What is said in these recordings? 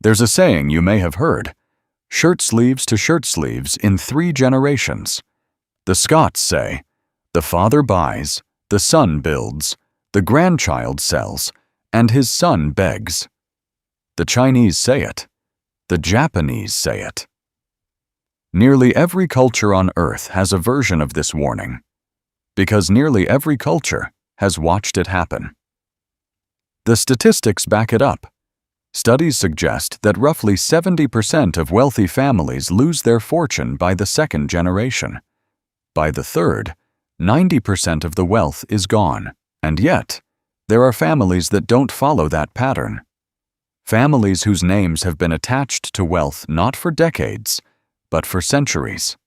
There's a saying you may have heard, shirt sleeves to shirt sleeves in 3 generations. The Scots say, the father buys, the son builds, the grandchild sells, and his son begs. The Chinese say it. The Japanese say it. Nearly every culture on Earth has a version of this warning, because nearly every culture has watched it happen. The statistics back it up. Studies suggest that roughly 70% of wealthy families lose their fortune by the 2nd generation. By the 3rd, 90% of the wealth is gone, and yet, there are families that don't follow that pattern. Families whose names have been attached to wealth not for decades, but for centuries.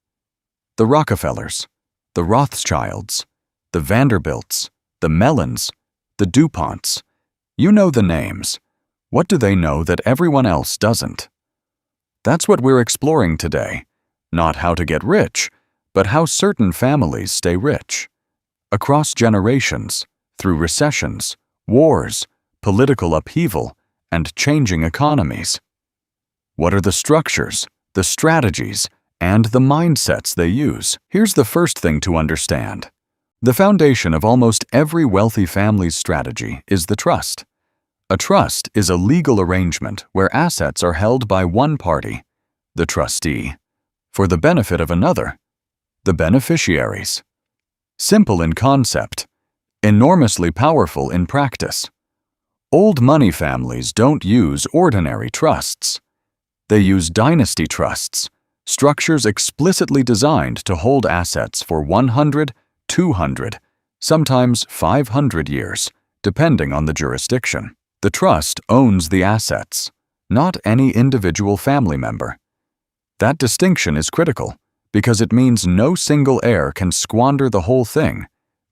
The Rockefellers, the Rothschilds, the Vanderbilts, the Mellons, the DuPonts. You know the names. What do they know that everyone else doesn't? That's what we're exploring today. Not how to get rich, but how certain families stay rich. Across generations, through recessions, wars, political upheaval, and changing economies. What are the structures, the strategies, and the mindsets they use? Here's the first thing to understand. The foundation of almost every wealthy family's strategy is the trust. A trust is a legal arrangement where assets are held by one party, the trustee, for the benefit of another, the beneficiaries. Simple in concept, enormously powerful in practice. Old money families don't use ordinary trusts. They use dynasty trusts, structures explicitly designed to hold assets for 100, 200, sometimes 500 years, depending on the jurisdiction. The trust owns the assets, not any individual family member. That distinction is critical because it means no single heir can squander the whole thing.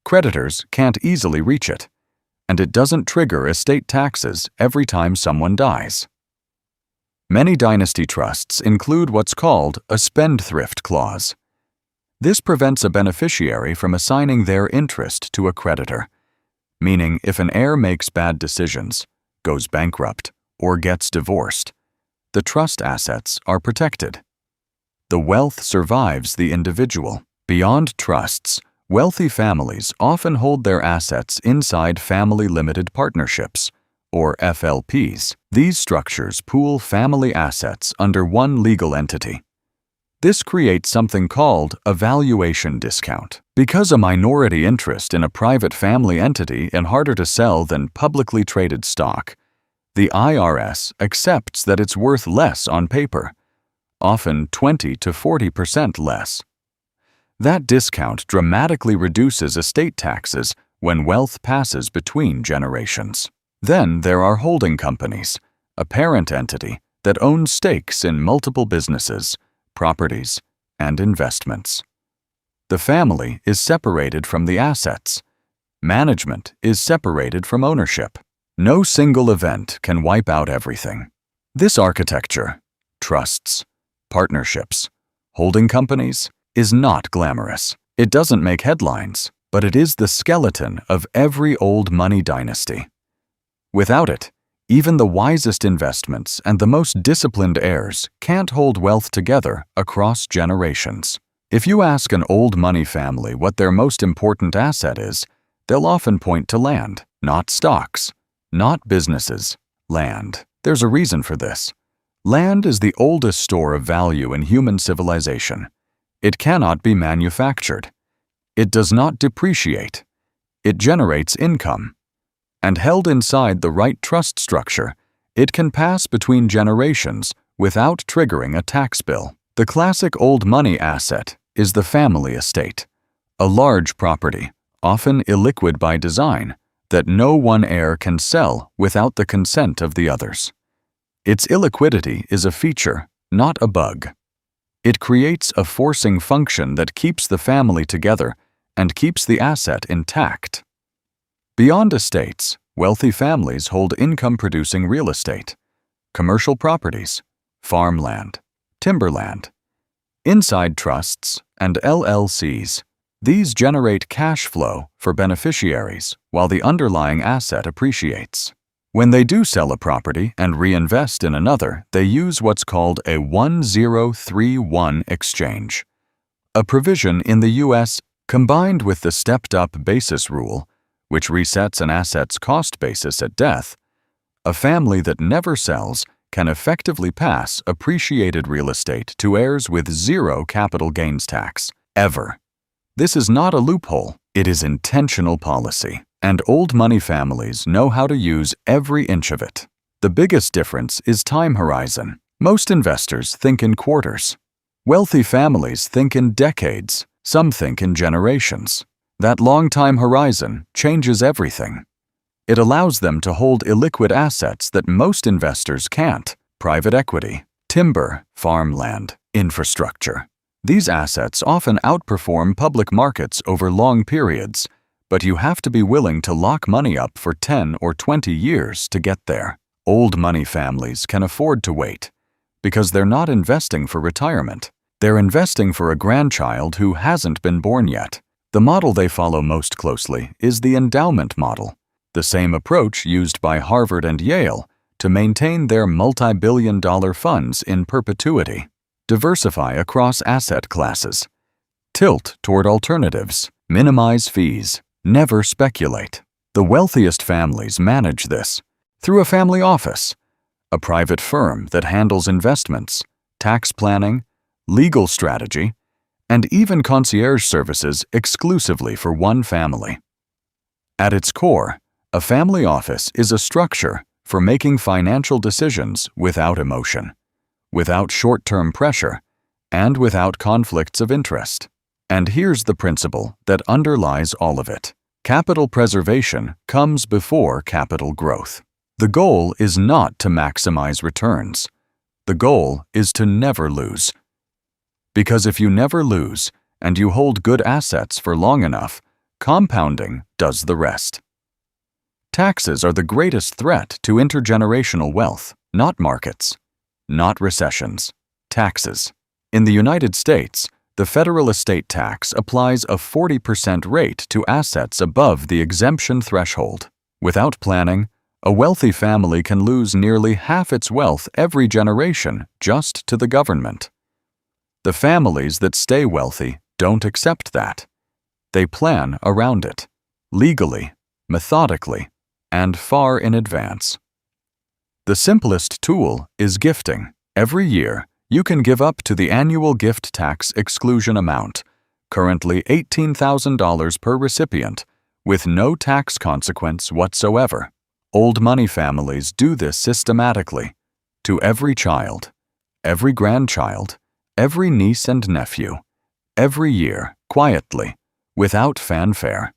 Creditors can't easily reach it, and it doesn't trigger estate taxes every time someone dies. Many dynasty trusts include what's called a spendthrift clause. This prevents a beneficiary from assigning their interest to a creditor, meaning if an heir makes bad decisions, goes bankrupt, or gets divorced, the trust assets are protected. The wealth survives the individual. Beyond trusts, wealthy families often hold their assets inside family limited partnerships, or FLPs. These structures pool family assets under one legal entity. This creates something called a valuation discount. Because a minority interest in a private family entity is harder to sell than publicly traded stock, the IRS accepts that it's worth less on paper, often 20 to 40% less. That discount dramatically reduces estate taxes when wealth passes between generations. Then there are holding companies, a parent entity that owns stakes in multiple businesses, properties, and investments. The family is separated from the assets. Management is separated from ownership. No single event can wipe out everything. This architecture, trusts, partnerships, holding companies, is not glamorous. It doesn't make headlines, but it is the skeleton of every old money dynasty. Without it, even the wisest investments and the most disciplined heirs can't hold wealth together across generations. If you ask an old money family what their most important asset is, they'll often point to land, not stocks, not businesses, land. There's a reason for this. Land is the oldest store of value in human civilization. It cannot be manufactured. It does not depreciate. It generates income. And held inside the right trust structure, it can pass between generations without triggering a tax bill. The classic old money asset is the family estate, a large property, often illiquid by design, that no one heir can sell without the consent of the others. Its illiquidity is a feature, not a bug. It creates a forcing function that keeps the family together and keeps the asset intact. Beyond estates, wealthy families hold income-producing real estate, commercial properties, farmland, timberland. Inside trusts and LLCs, these generate cash flow for beneficiaries while the underlying asset appreciates. When they do sell a property and reinvest in another, they use what's called a 1031 exchange. A provision in the U.S. combined with the stepped-up basis rule, which resets an asset's cost basis at death, a family that never sells can effectively pass appreciated real estate to heirs with zero capital gains tax, ever. This is not a loophole, it is intentional policy, and old money families know how to use every inch of it. The biggest difference is time horizon. Most investors think in quarters. Wealthy families think in decades, some think in generations. That long time horizon changes everything. It allows them to hold illiquid assets that most investors can't: private equity, timber, farmland, infrastructure. These assets often outperform public markets over long periods, but you have to be willing to lock money up for 10 or 20 years to get there. Old money families can afford to wait because they're not investing for retirement. They're investing for a grandchild who hasn't been born yet. The model they follow most closely is the endowment model, the same approach used by Harvard and Yale to maintain their multi-billion-dollar funds in perpetuity. Diversify across asset classes. Tilt toward alternatives. Minimize fees. Never speculate. The wealthiest families manage this through a family office, a private firm that handles investments, tax planning, legal strategy, and even concierge services exclusively for one family. At its core, a family office is a structure for making financial decisions without emotion, without short-term pressure, and without conflicts of interest. And here's the principle that underlies all of it. Capital preservation comes before capital growth. The goal is not to maximize returns. The goal is to never lose. Because if you never lose and you hold good assets for long enough, compounding does the rest. Taxes are the greatest threat to intergenerational wealth, not markets, not recessions. Taxes. In the United States, the federal estate tax applies a 40% rate to assets above the exemption threshold. Without planning, a wealthy family can lose nearly half its wealth every generation just to the government. The families that stay wealthy don't accept that. They plan around it, legally, methodically, and far in advance. The simplest tool is gifting. Every year, you can give up to the annual gift tax exclusion amount, currently $18,000 per recipient, with no tax consequence whatsoever. Old money families do this systematically, to every child, every grandchild, every niece and nephew, every year, quietly, without fanfare.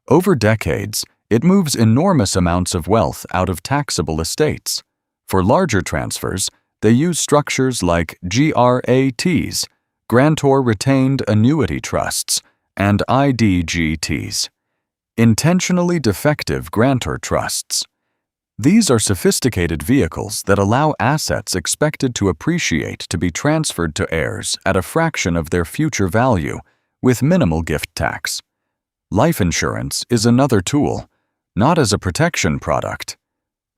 Over decades, it moves enormous amounts of wealth out of taxable estates. For larger transfers, they use structures like GRATs, Grantor Retained Annuity Trusts, and IDGTs, Intentionally Defective Grantor Trusts. These are sophisticated vehicles that allow assets expected to appreciate to be transferred to heirs at a fraction of their future value with minimal gift tax. Life insurance is another tool, not as a protection product,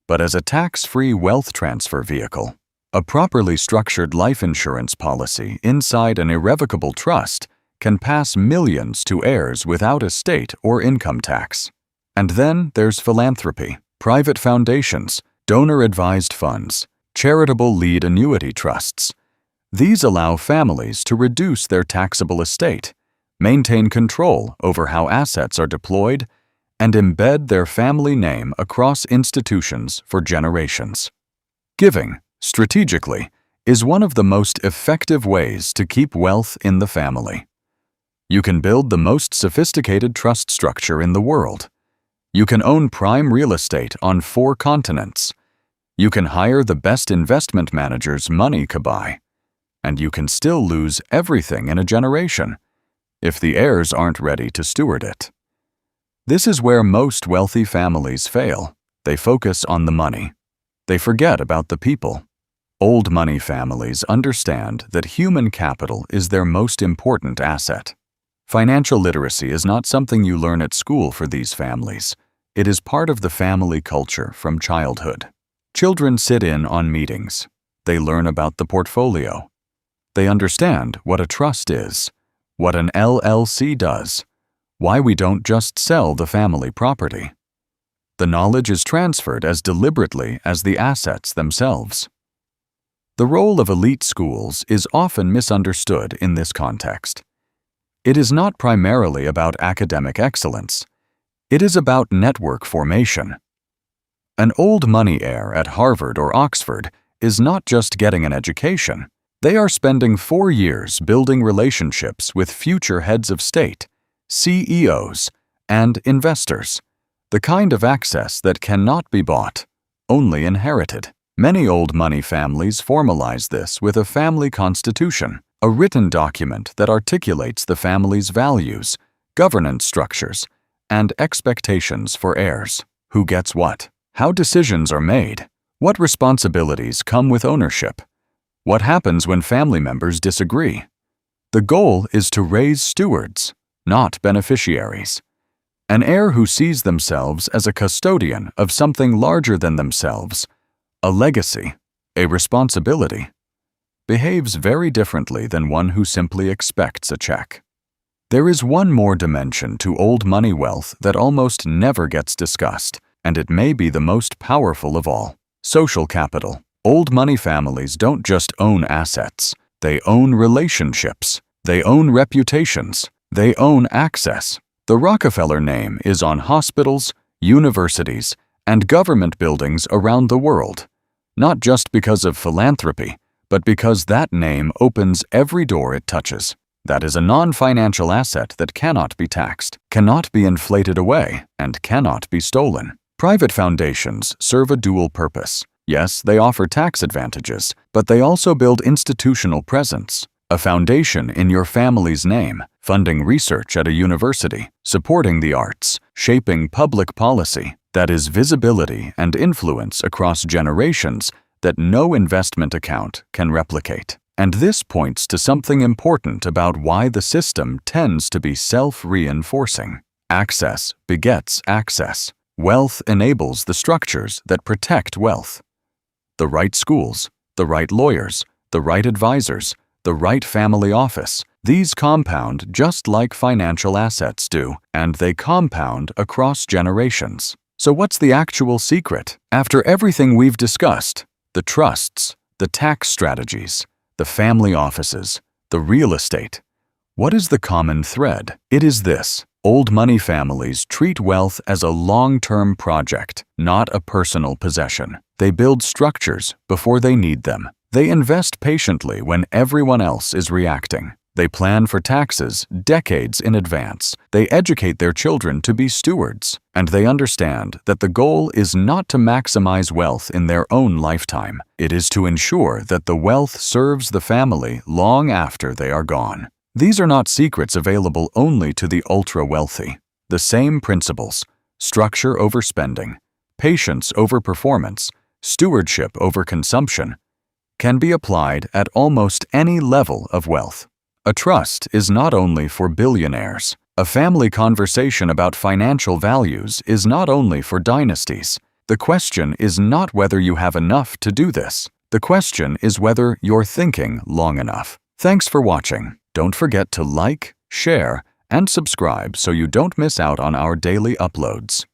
but as a tax-free wealth transfer vehicle. A properly structured life insurance policy inside an irrevocable trust can pass millions to heirs without estate or income tax. And then there's philanthropy, private foundations, donor-advised funds, charitable lead annuity trusts. These allow families to reduce their taxable estate, maintain control over how assets are deployed, and embed their family name across institutions for generations. Giving, strategically, is one of the most effective ways to keep wealth in the family. You can build the most sophisticated trust structure in the world. You can own prime real estate on 4 continents. You can hire the best investment managers money could buy. And you can still lose everything in a generation if the heirs aren't ready to steward it. This is where most wealthy families fail. They focus on the money. They forget about the people. Old money families understand that human capital is their most important asset. Financial literacy is not something you learn at school for these families. It is part of the family culture from childhood. Children sit in on meetings. They learn about the portfolio. They understand what a trust is, what an LLC does, why we don't just sell the family property. The knowledge is transferred as deliberately as the assets themselves. The role of elite schools is often misunderstood in this context. It is not primarily about academic excellence. It is about network formation. An old money heir at Harvard or Oxford is not just getting an education. They are spending 4 years building relationships with future heads of state, CEOs, and investors, the kind of access that cannot be bought, only inherited. Many old money families formalize this with a family constitution, a written document that articulates the family's values, governance structures, and expectations for heirs. Who gets what? How decisions are made? What responsibilities come with ownership? What happens when family members disagree? The goal is to raise stewards, not beneficiaries. An heir who sees themselves as a custodian of something larger than themselves, a legacy, a responsibility, behaves very differently than one who simply expects a check. There is one more dimension to old money wealth that almost never gets discussed, and it may be the most powerful of all: social capital. Old money families don't just own assets, they own relationships, they own reputations, they own access. The Rockefeller name is on hospitals, universities, and government buildings around the world, not just because of philanthropy, but because that name opens every door it touches. That is a non-financial asset that cannot be taxed, cannot be inflated away, and cannot be stolen. Private foundations serve a dual purpose. Yes, they offer tax advantages, but they also build institutional presence. A foundation in your family's name, funding research at a university, supporting the arts, shaping public policy. That is visibility and influence across generations that no investment account can replicate. And this points to something important about why the system tends to be self-reinforcing. Access begets access. Wealth enables the structures that protect wealth. The right schools, the right lawyers, the right advisors, the right family office. These compound just like financial assets do, and they compound across generations. So what's the actual secret? After everything we've discussed, the trusts, the tax strategies, the family offices, the real estate, what is the common thread? It is this: old money families treat wealth as a long-term project, not a personal possession. They build structures before they need them. They invest patiently when everyone else is reacting. They plan for taxes decades in advance. They educate their children to be stewards, and they understand that the goal is not to maximize wealth in their own lifetime. It is to ensure that the wealth serves the family long after they are gone. These are not secrets available only to the ultra-wealthy. The same principles, structure over spending, patience over performance, stewardship over consumption, can be applied at almost any level of wealth. A trust is not only for billionaires. A family conversation about financial values is not only for dynasties. The question is not whether you have enough to do this. The question is whether you're thinking long enough. Thanks for watching. Don't forget to like, share, and subscribe so you don't miss out on our daily uploads.